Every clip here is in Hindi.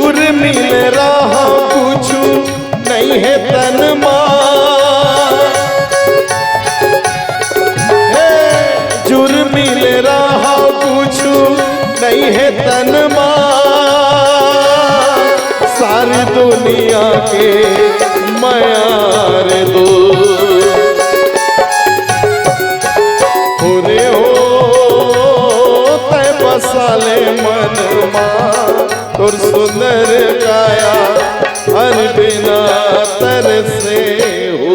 जुर मिल रहा पूछू नहीं है तन जुर मिल रहा पूछू नहीं है तन सारी दुनिया के मयार दो खुदे हो तय बसाले मन तुर सुंदर काया हर बिना तरसे हो।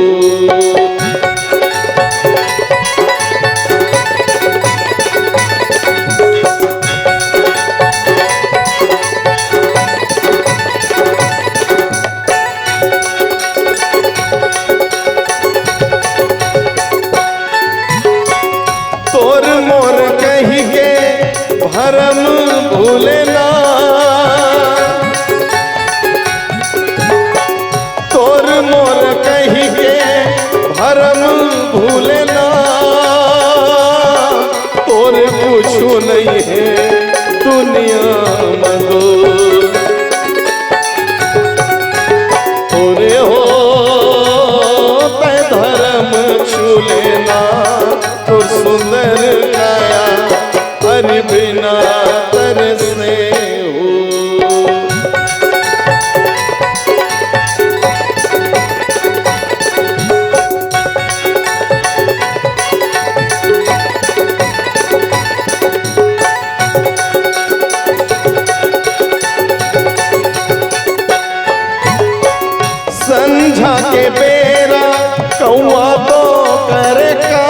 तोर मोर कही के भरम भूलेना तोर मोर कही के भरम भूलेना तोर पूछू नहीं है दुनिया मदो तोरे हो तै धर्म छूलेना तुर सुंदर काया हर बिना तरसे हो। संझा के बेरा कौआ तो करे का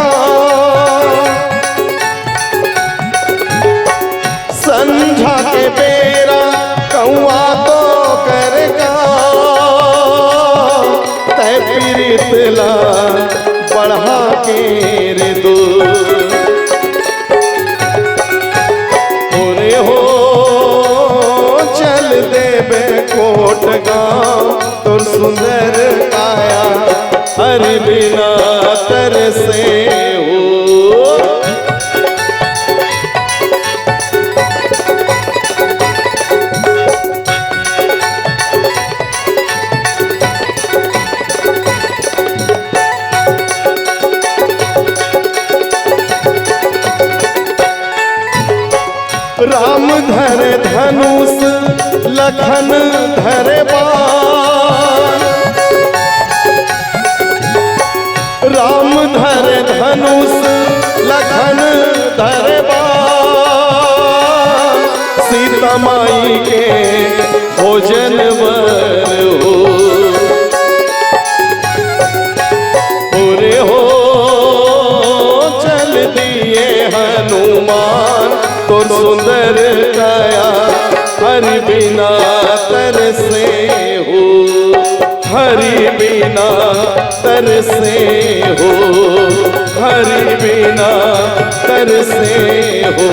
संझा के बेरा कौआ तो करेगा तय पीरितला बढ़ा के रे दो होरे हो चल देवे कोट गाँव तुर सुंदर काया हर बिना तरसे हो। राम धरे धनुष लखन धरे बाण राम धरे धनुष लखन धरे बाण सीता माई के भोजन वर हो पूरे हो चल दिए हनुमान तो सुंदर काया हरि बिना तरसे हो हरि बिना तरसे हो हरि बिना तरसे हो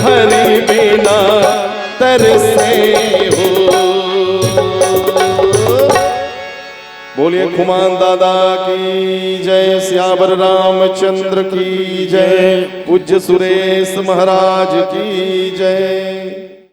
हरि बिना तरसे हो। बोलिए खुमान दादा की जय श्यावर रामचंद्र की जय पूज्य सुरेश महाराज की जय।